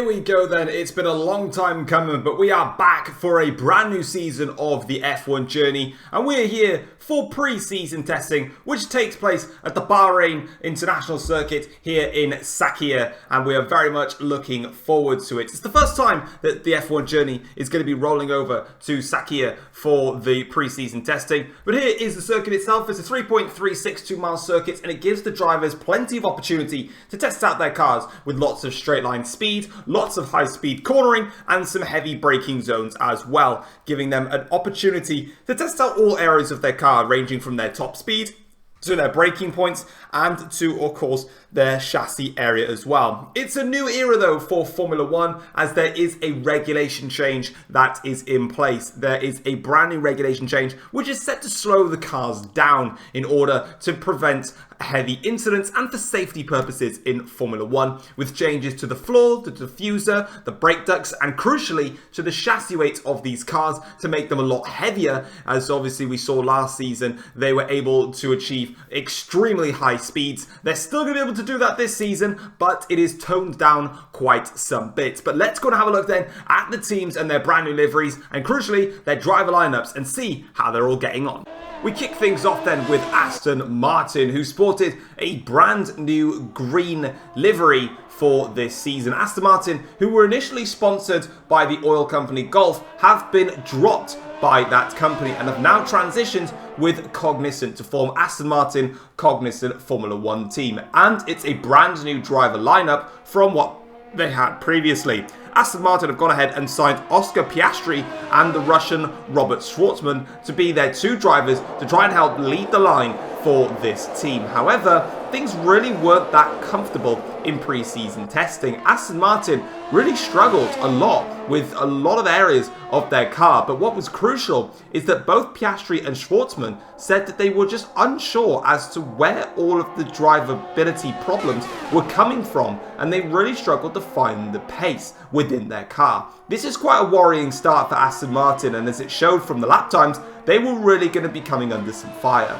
Here we go then, it's been a long time coming, but we are back for a brand new season of the F1 journey, and we're here for pre-season testing, which takes place at the Bahrain International Circuit here in Sakhir, and we are very much looking forward to it. It's the first time that the F1 journey is going to be rolling over to Sakhir for the pre-season testing, but here is the circuit itself. It's a 3.362 mile circuit, and it gives the drivers plenty of opportunity to test out their cars with lots of straight line speed, lots of high speed cornering, and some heavy braking zones as well, giving them an opportunity to test out all areas of their car, ranging from their top speed to their braking points and to, of course, their chassis area as well. It's a new era though for Formula 1, as there is a regulation change that is in place. There is a brand new regulation change which is set to slow the cars down in order to prevent heavy incidents and for safety purposes in Formula 1, with changes to the floor, the diffuser, the brake ducts, and crucially to the chassis weight of these cars to make them a lot heavier, as obviously we saw last season they were able to achieve extremely high speeds. They're still going to be able to do that this season, but it is toned down quite some bits. But let's go and have a look then at the teams and their brand new liveries, and crucially their driver lineups, and see how they're all getting on. We kick things off then with Aston Martin, who sported a brand new green livery for this season. Aston Martin, who were initially sponsored by the oil company Gulf, have been dropped by that company and have now transitioned with Cognizant to form Aston Martin Cognizant Formula 1 team. And it's a brand new driver lineup from what they had previously. Aston Martin have gone ahead and signed Oscar Piastri and the Russian Robert Schwartzman to be their two drivers to try and help lead the line for this team. However, things really weren't that comfortable in pre-season testing. Aston Martin really struggled a lot with a lot of areas of their car, but what was crucial is that both Piastri and Schwartzman said that they were just unsure as to where all of the drivability problems were coming from, and they really struggled to find the pace within their car. This is quite a worrying start for Aston Martin, and as it showed from the lap times, they were really going to be coming under some fire.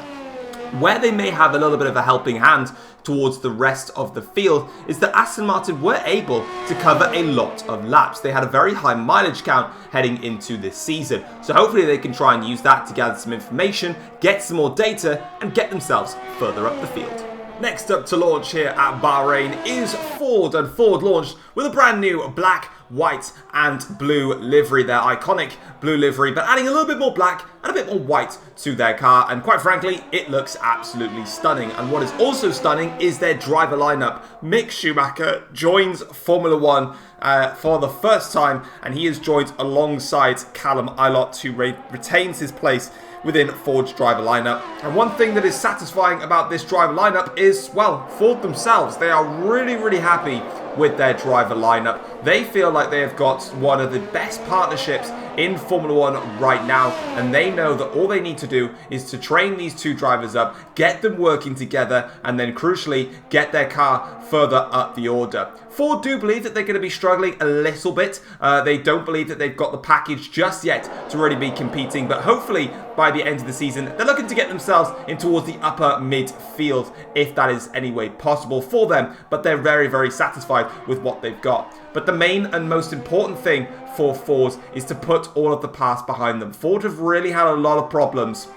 Where they may have a little bit of a helping hand towards the rest of the field is that Aston Martin were able to cover a lot of laps. They had a very high mileage count heading into this season, so hopefully they can try and use that to gather some information, get some more data, and get themselves further up the field. Next up to launch here at Bahrain is Ford, and Ford launched with a brand new black, white and blue livery, their iconic blue livery, but adding a little bit more black and a bit more white to their car, and quite frankly it looks absolutely stunning. And what is also stunning is their driver lineup. Mick Schumacher joins Formula 1 for the first time, and he is joined alongside Callum Ilott, who retains his place within Ford's driver lineup. And one thing that is satisfying about this driver lineup is, well, Ford themselves. They are really happy with their driver lineup. They feel like they have got one of the best partnerships in Formula 1 right now, and they know that all they need to do is to train these two drivers up, get them working together, and then crucially get their car further up the order. Ford do believe that they're going to be struggling a little bit. They don't believe that they've got the package just yet to really be competing, but hopefully by the end of the season they're looking to get themselves in towards the upper midfield, if that is any way possible for them. But they're very satisfied with what they've got. But the main and most important thing for Ford is to put all of the past behind them. Ford have really had a lot of problems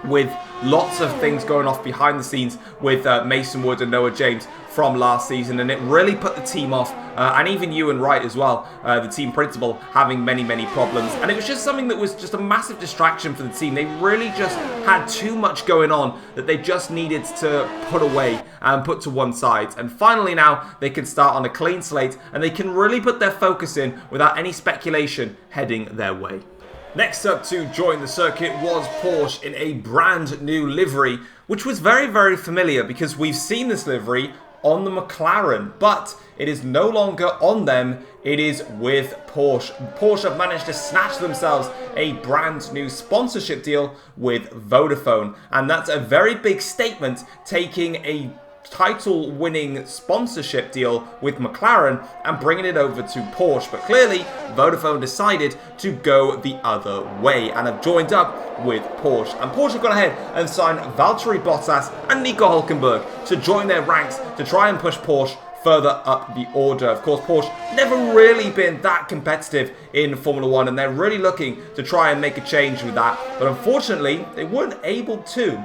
with lots of things going off behind the scenes with Mason Wood and Noah James from last season, and it really put the team off, and even Ewan Wright as well, the team principal, having many problems. And it was just something that was just a massive distraction for the team. They really just had too much going on that they just needed to put away and put to one side. And finally now they can start on a clean slate, and they can really put their focus in without any speculation heading their way. Next up to join the circuit was Porsche in a brand new livery, which was very familiar because we've seen this livery on the McLaren, but it is no longer on them, it is with Porsche. Porsche have managed to snatch themselves a brand new sponsorship deal with Vodafone, and that's a very big statement, taking a title-winning sponsorship deal with McLaren and bringing it over to Porsche. But clearly, Vodafone decided to go the other way and have joined up with Porsche. And Porsche have gone ahead and signed Valtteri Bottas and Nico Hülkenberg to join their ranks to try and push Porsche further up the order. Of course, Porsche never really been that competitive in Formula 1, and they're really looking to try and make a change with that. But unfortunately, they weren't able to.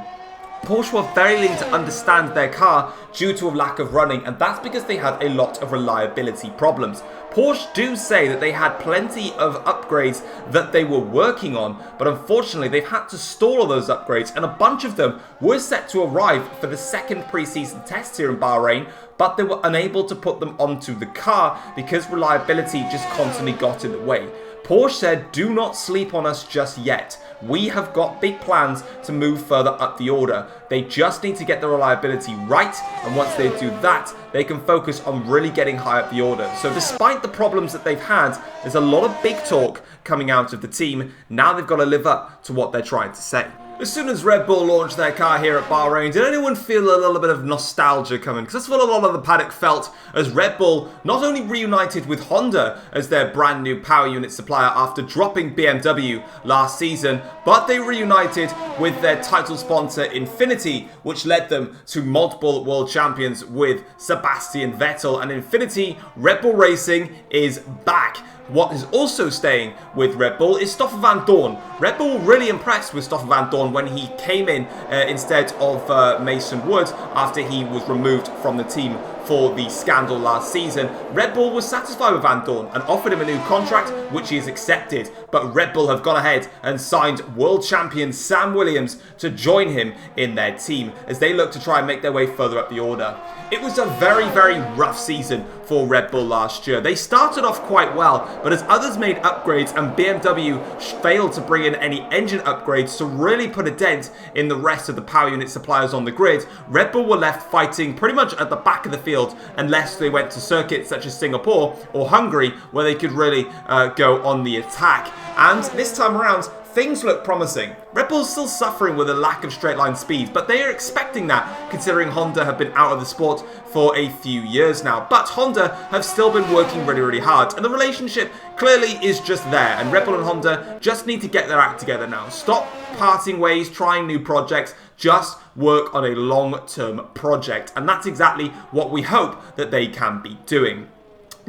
Porsche were very lean to understand their car due to a lack of running, and that's because they had a lot of reliability problems. Porsche do say that they had plenty of upgrades that they were working on, but unfortunately they've had to stall all those upgrades, and a bunch of them were set to arrive for the second pre-season test here in Bahrain, but they were unable to put them onto the car because reliability just constantly got in the way. Porsche said, do not sleep on us just yet. We have got big plans to move further up the order. They just need to get the reliability right, and once they do that, they can focus on really getting high up the order. So despite the problems that they've had, there's a lot of big talk coming out of the team. Now they've got to live up to what they're trying to say. As soon as Red Bull launched their car here at Bahrain, did anyone feel a little bit of nostalgia coming? Because that's what a lot of the paddock felt as Red Bull not only reunited with Honda as their brand new power unit supplier after dropping BMW last season, but they reunited with their title sponsor Infinity, which led them to multiple world champions with Sebastian Vettel. And Infinity Red Bull Racing is back. What is also staying with Red Bull is Stoffel Vandoorne. Red Bull were really impressed with Stoffel Vandoorne when he came in instead of Mason Wood after he was removed from the team for the scandal last season. Red Bull was satisfied with Vandoorne and offered him a new contract, which he has accepted. But Red Bull have gone ahead and signed world champion Sam Williams to join him in their team as they look to try and make their way further up the order. It was a very, very rough season for Red Bull last year. They started off quite well, but as others made upgrades and BMW failed to bring in any engine upgrades to really put a dent in the rest of the power unit suppliers on the grid, Red Bull were left fighting pretty much at the back of the field unless they went to circuits such as Singapore or Hungary where they could really go on the attack. And this time around, things look promising. Red Bull's still suffering with a lack of straight line speed, but they are expecting that considering Honda have been out of the sport for a few years now. But Honda have still been working really, really hard, and the relationship clearly is just there, and Red Bull and Honda just need to get their act together now. Stop parting ways, trying new projects, just work on a long-term project, and that's exactly what we hope that they can be doing.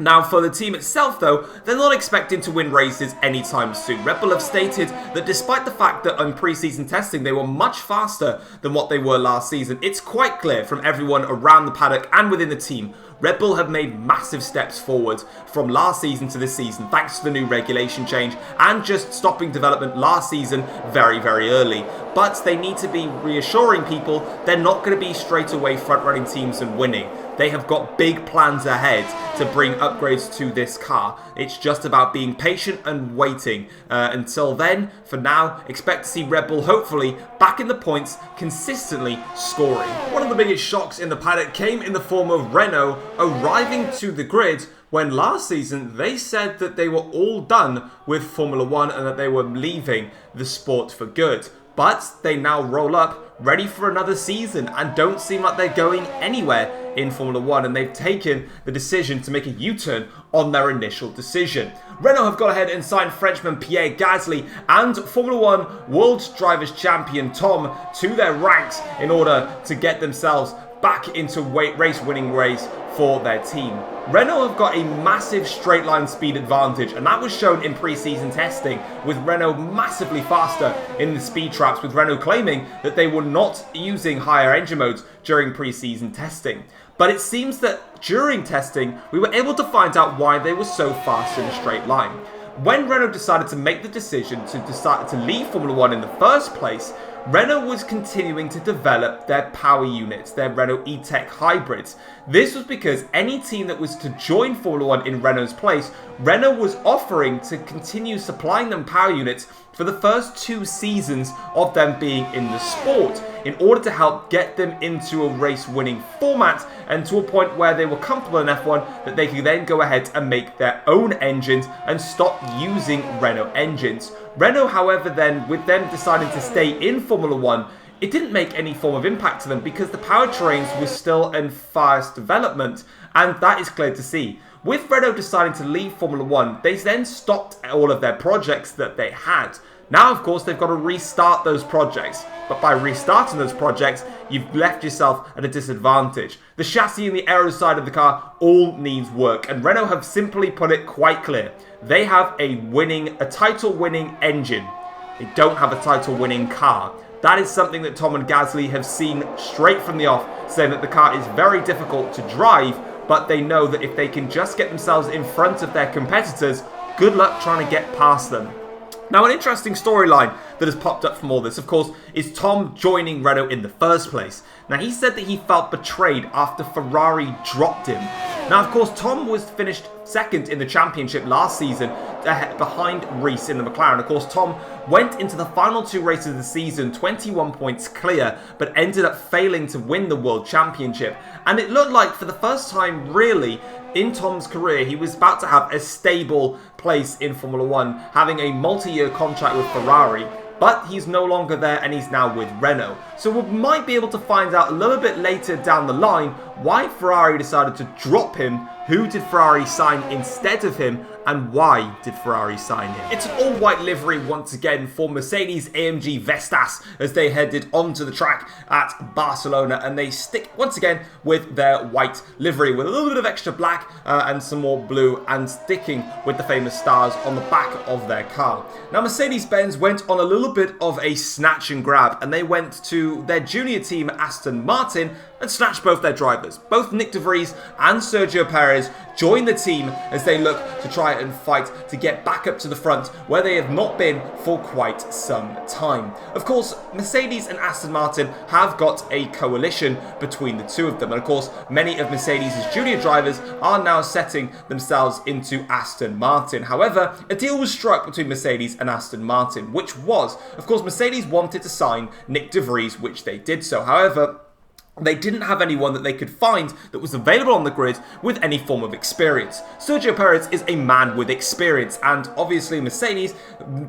Now, for the team itself, though, they're not expecting to win races anytime soon. Red Bull have stated that despite the fact that on pre-season testing they were much faster than what they were last season, it's quite clear from everyone around the paddock and within the team, Red Bull have made massive steps forward from last season to this season thanks to the new regulation change and just stopping development last season very, very early. But they need to be reassuring people they're not going to be straight away front-running teams and winning. They have got big plans ahead to bring upgrades to this car. It's just about being patient and waiting. Until then, for now, expect to see Red Bull hopefully back in the points, consistently scoring. One of the biggest shocks in the paddock came in the form of Renault arriving to the grid when last season they said that they were all done with Formula 1 and that they were leaving the sport for good. But they now roll up, ready for another season, and don't seem like they're going anywhere in Formula 1, and they've taken the decision to make a U-turn on their initial decision. Renault have gone ahead and signed Frenchman Pierre Gasly and Formula 1 World Drivers' Champion Tom to their ranks in order to get themselves back into race-winning race for their team. Renault have got a massive straight line speed advantage, and that was shown in pre-season testing with Renault massively faster in the speed traps, with Renault claiming that they were not using higher engine modes during pre-season testing. But it seems that during testing, we were able to find out why they were so fast in a straight line. When Renault decided to make the decision to leave Formula 1 in the first place, Renault was continuing to develop their power units, their Renault E-Tech hybrids. This was because any team that was to join Formula 1 in Renault's place, Renault was offering to continue supplying them power units for the first 2 seasons of them being in the sport in order to help get them into a race-winning format and to a point where they were comfortable in F1 that they could then go ahead and make their own engines and stop using Renault engines. Renault, however, then, with them deciding to stay in Formula 1, it didn't make any form of impact to them because the powertrains were still in fast development, and that is clear to see. with Renault deciding to leave Formula 1, they then stopped all of their projects that they had. Now, of course, they've got to restart those projects. But by restarting those projects, you've left yourself at a disadvantage. The chassis and the aero side of the car all needs work, and Renault have simply put it quite clear. They have a title-winning engine. They don't have a title-winning car. That is something that Tom and Gasly have seen straight from the off, saying that the car is very difficult to drive, but they know that if they can just get themselves in front of their competitors, good luck trying to get past them. Now, an interesting storyline that has popped up from all this, of course, is Tom joining Renault in the first place. Now, he said that he felt betrayed after Ferrari dropped him. Now, of course, Tom was finished second in the championship last season behind Reese in the McLaren. Of course, Tom went into the final 2 races of the season 21 points clear, but ended up failing to win the World Championship. And it looked like for the first time, really, in Tom's career, he was about to have a stable place in Formula 1, having a multi-year contract with Ferrari. But he's no longer there and he's now with Renault. So we might be able to find out a little bit later down the line why Ferrari decided to drop him, who did Ferrari sign instead of him, and why did Ferrari sign him. It's an all-white livery once again for Mercedes-AMG Vestas as they headed onto the track at Barcelona, and they stick once again with their white livery with a little bit of extra black and some more blue, and sticking with the famous stars on the back of their car. Now, Mercedes-Benz went on a little bit of a snatch and grab, and they went to their junior team Aston Martin and snatched both their drivers. Both Nick de Vries and Sergio Perez joined the team as they look to try and fight to get back up to the front where they have not been for quite some time. Of course, Mercedes and Aston Martin have got a coalition between the two of them, and of course many of Mercedes' junior drivers are now setting themselves into Aston Martin. However, a deal was struck between Mercedes and Aston Martin, which was, of course, Mercedes wanted to sign Nick de Vries, which they did so. However, they didn't have anyone that they could find that was available on the grid with any form of experience. Sergio Perez is a man with experience, and obviously Mercedes,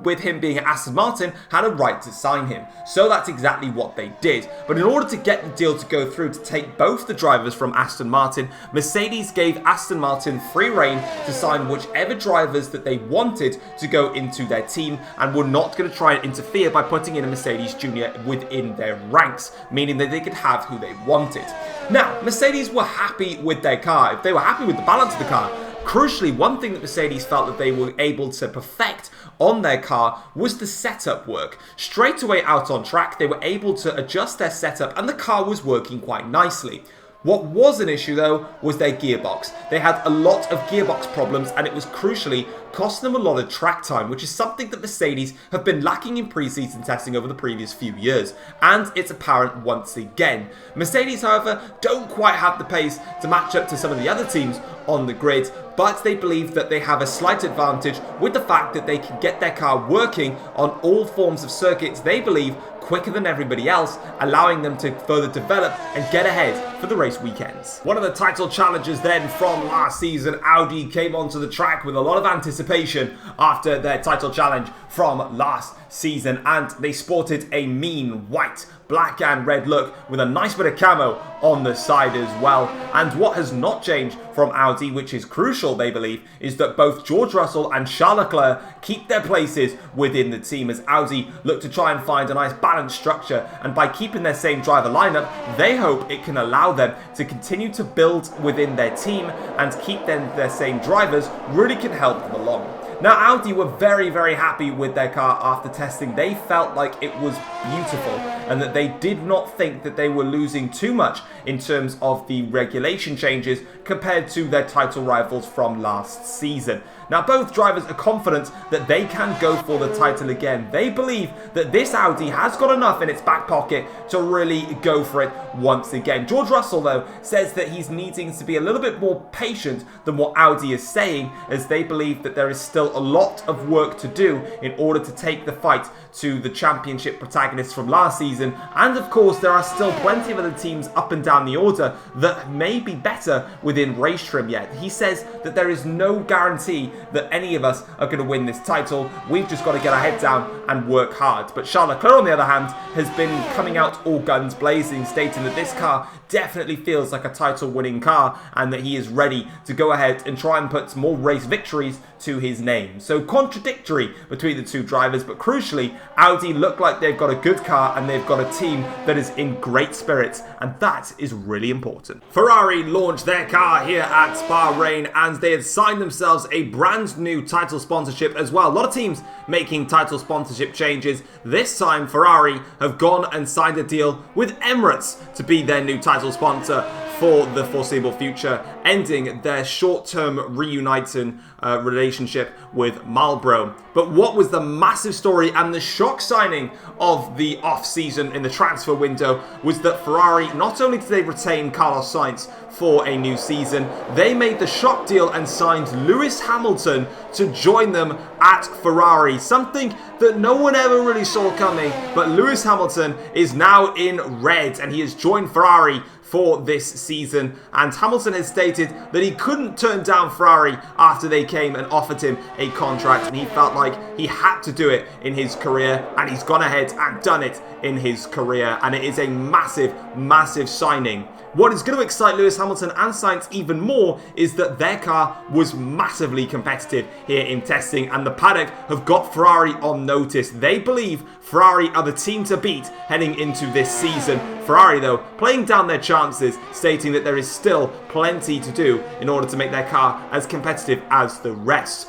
with him being at Aston Martin, had a right to sign him. So that's exactly what they did. But in order to get the deal to go through to take both the drivers from Aston Martin, Mercedes gave Aston Martin free rein to sign whichever drivers that they wanted to go into their team, and were not going to try and interfere by putting in a Mercedes Junior within their ranks, meaning that they could have who they wanted. Now, Mercedes were happy with their car. If they were happy with the balance of the car, crucially, one thing that Mercedes felt that they were able to perfect on their car was the setup work. Straight away out on track, they were able to adjust their setup and the car was working quite nicely. What was an issue though was their gearbox. They had a lot of gearbox problems, and it was crucially costing them a lot of track time, which is something that Mercedes have been lacking in pre-season testing over the previous few years, and it's apparent once again. Mercedes, however, don't quite have the pace to match up to some of the other teams on the grid, but they believe that they have a slight advantage with the fact that they can get their car working on all forms of circuits they believe quicker than everybody else, allowing them to further develop and get ahead for the race weekends. One of the title challenges then from last season, Audi came onto the track with a lot of anticipation after their title challenge from last season, and they sported a mean white, black and red look with a nice bit of camo on the side as well. And what has not changed from Audi, which is crucial they believe, is that both George Russell and Charles Leclerc keep their places within the team, as Audi look to try and find a nice balanced structure, and by keeping their same driver lineup, they hope it can allow them to continue to build within their team, and keep their same drivers really can help them along. Now, Audi were very, very happy with their car after testing. They felt like it was beautiful, and that they did not think that they were losing too much in terms of the regulation changes compared to their title rivals from last season. Now, both drivers are confident that they can go for the title again. They believe that this Audi has got enough in its back pocket to really go for it once again. George Russell, though, says that he's needing to be a little bit more patient than what Audi is saying, as they believe that there is still still a lot of work to do in order to take the fight to the championship protagonists from last season. And of course, there are still plenty of other teams up and down the order that may be better within race trim yet. He says that there is no guarantee that any of us are going to win this title. We've just got to get our head down and work hard. But Charles Leclerc, on the other hand, has been coming out all guns blazing, stating that this car definitely feels like a title-winning car and that he is ready to go ahead and try and put more race victories to his name. So contradictory between the two drivers, but crucially, Audi look like they've got a good car and they've got a team that is in great spirits, and that is really important. Ferrari launched their car here at Bahrain and they had signed themselves a brand new title sponsorship as well. A lot of teams making title sponsorship changes. This time Ferrari have gone and signed a deal with Emirates to be their new title sponsor for the foreseeable future, ending their short-term reuniting relationship with Marlboro. But what was the massive story and the shock signing of the off-season in the transfer window was that Ferrari, not only did they retain Carlos Sainz for a new season, they made the shock deal and signed Lewis Hamilton to join them at Ferrari. Something that no one ever really saw coming, but Lewis Hamilton is now in red and he has joined Ferrari for this season, and Hamilton has stated that he couldn't turn down Ferrari after they came and offered him a contract, and he felt like he had to do it in his career, and he's gone ahead and done it in his career, and it is a massive, massive signing. What is going to excite Lewis Hamilton and Sainz even more is that their car was massively competitive here in testing, and the paddock have got Ferrari on notice. They believe Ferrari are the team to beat heading into this season. Ferrari, though, playing down their chances, stating that there is still plenty to do in order to make their car as competitive as the rest.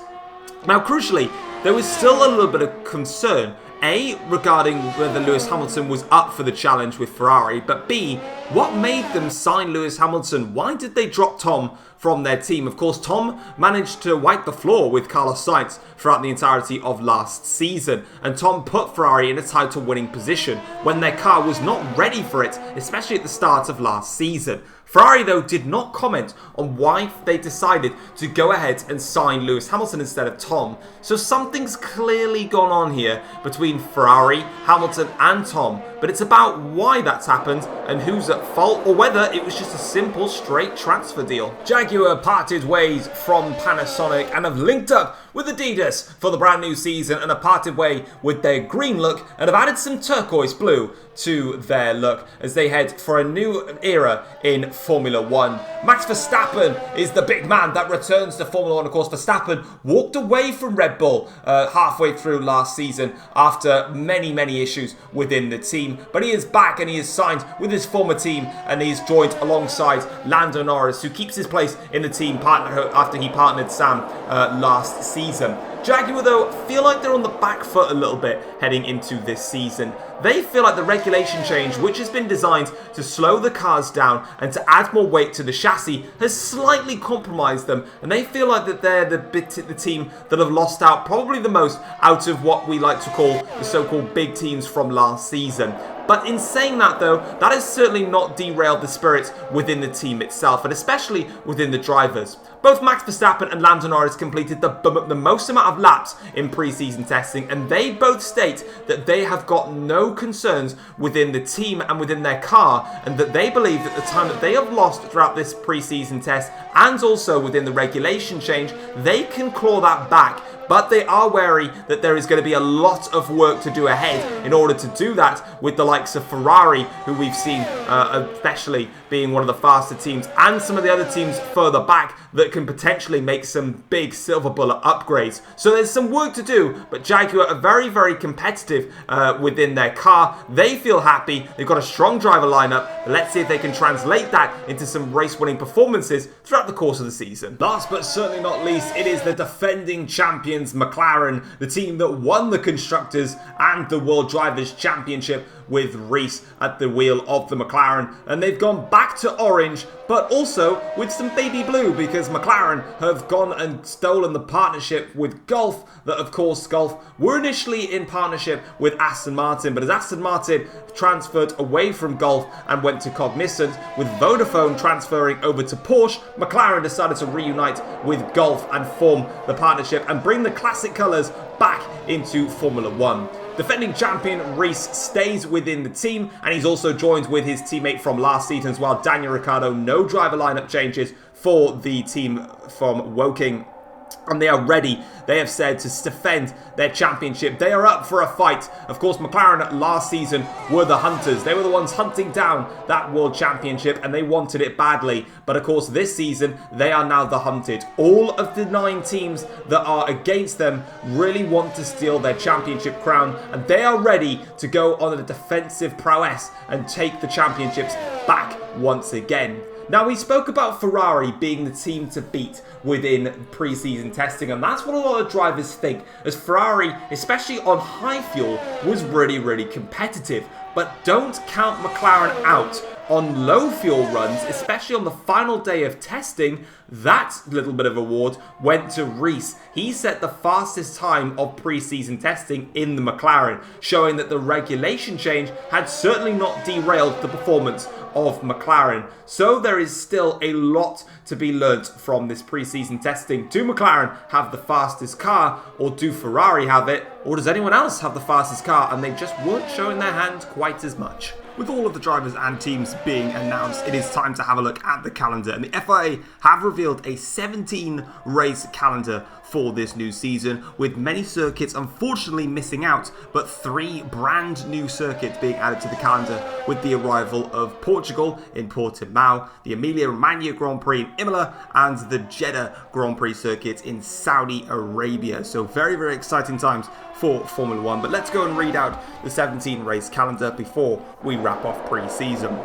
Now, crucially, there was still a little bit of concern, A, regarding whether Lewis Hamilton was up for the challenge with Ferrari, but B, what made them sign Lewis Hamilton? Why did they drop Tom from their team? Of course, Tom managed to wipe the floor with Carlos Sainz throughout the entirety of last season, and Tom put Ferrari in a title-winning position when their car was not ready for it, especially at the start of last season. Ferrari, though, did not comment on why they decided to go ahead and sign Lewis Hamilton instead of Tom. So something's clearly gone on here between Ferrari, Hamilton and Tom, but it's about why that's happened and who's at fault, or whether it was just a simple straight transfer deal. Jaguar parted ways from Panasonic and have linked up with Adidas for the brand new season and have parted way with their green look and have added some turquoise blue to their look as they head for a new era in Formula 1. Max Verstappen is the big man that returns to Formula 1. Of course, Verstappen walked away from Red Bull halfway through last season after many, many issues within the team. But he is back and he is signed with his former team and he's joined alongside Lando Norris, who keeps his place in the team partner after he partnered Sam last season. Jaguar, though, feel like they're on the back foot a little bit heading into this season. They feel like the regulation change, which has been designed to slow the cars down and to add more weight to the chassis, has slightly compromised them, and they feel like that they're the team that have lost out probably the most out of what we like to call the so-called big teams from last season. But in saying that, though, that has certainly not derailed the spirit within the team itself, and especially within the drivers. Both Max Verstappen and Lando Norris completed the most amount of laps in pre-season testing, and they both state that they have got no concerns within the team and within their car, and that they believe that the time that they have lost throughout this pre-season test and also within the regulation change, they can claw that back. But they are wary that there is going to be a lot of work to do ahead in order to do that with the likes of Ferrari, who we've seen especially being one of the faster teams, and some of the other teams further back that can potentially make some big silver bullet upgrades. So there's some work to do, but Jaguar are very, very competitive within their car. They feel happy. They've got a strong driver lineup. Let's see if they can translate that into some race-winning performances throughout the course of the season. Last but certainly not least, it is the defending champions McLaren, the team that won the Constructors and the World Drivers' Championship, with Rees at the wheel of the McLaren, and they've gone back to orange, but also with some baby blue, because McLaren have gone and stolen the partnership with Gulf, that of course Gulf were initially in partnership with Aston Martin, but as Aston Martin transferred away from Gulf and went to Cognizant, with Vodafone transferring over to Porsche, McLaren decided to reunite with Gulf and form the partnership and bring the classic colours back into Formula 1. Defending champion Rees stays within the team, and he's also joined with his teammate from last season as well, Daniel Ricciardo. No driver lineup changes for the team from Woking, and they are ready, they have said, to defend their championship. They are up for a fight. Of course, McLaren last season were the hunters. They were the ones hunting down that world championship, and they wanted it badly. But of course, this season, they are now the hunted. All of the 9 teams that are against them really want to steal their championship crown, and they are ready to go on a defensive prowess and take the championships back once again. Now, we spoke about Ferrari being the team to beat within pre-season testing, and that's what a lot of drivers think, as Ferrari, especially on high fuel, was really competitive. But don't count McLaren out on low fuel runs, especially on the final day of testing. That little bit of award went to Rees. He set the fastest time of pre-season testing in the McLaren, showing that the regulation change had certainly not derailed the performance of McLaren. So there is still a lot to be learnt from this pre-season testing. Do McLaren have the fastest car, or do Ferrari have it, or does anyone else have the fastest car and they just weren't showing their hand quite as much? With all of the drivers and teams being announced, it is time to have a look at the calendar, and the FIA have revealed a 17 race calendar for this new season, with many circuits unfortunately missing out, but 3 brand new circuits being added to the calendar with the arrival of Portugal in Portimao, the Emilia-Romagna Grand Prix in Imola, and the Jeddah Grand Prix circuit in Saudi Arabia. So very exciting times for Formula 1, but let's go and read out the 17 race calendar before we wrap off pre-season.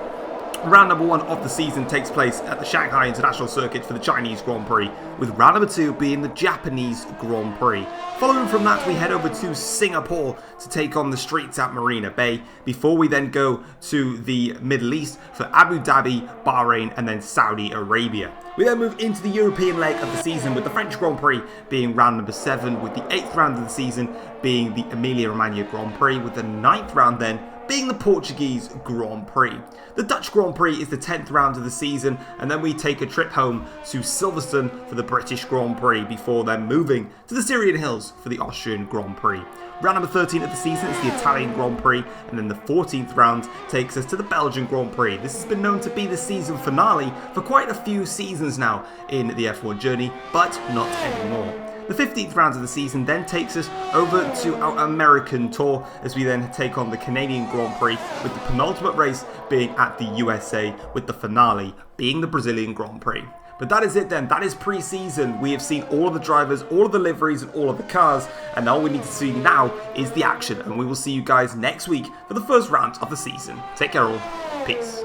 Round number 1 of the season takes place at the Shanghai International Circuit for the Chinese Grand Prix, with round number 2 being the Japanese Grand Prix. Following from that, we head over to Singapore to take on the streets at Marina Bay, before we then go to the Middle East for Abu Dhabi, Bahrain, and then Saudi Arabia. We then move into the European leg of the season, with the French Grand Prix being round number 7, with the 8th round of the season being the Emilia-Romagna Grand Prix, with the 9th round then being the Portuguese Grand Prix. The Dutch Grand Prix is the 10th round of the season, and then we take a trip home to Silverstone for the British Grand Prix, before then moving to the Syrian Hills for the Austrian Grand Prix. Round number 13 of the season is the Italian Grand Prix, and then the 14th round takes us to the Belgian Grand Prix. This has been known to be the season finale for quite a few seasons now in the F1 journey, but not anymore. The 15th round of the season then takes us over to our American tour, as we then take on the Canadian Grand Prix, with the penultimate race being at the USA, with the finale being the Brazilian Grand Prix. But that is it then, that is pre-season. We have seen all of the drivers, all of the liveries, and all of the cars, and all we need to see now is the action, and we will see you guys next week for the first round of the season. Take care all, peace.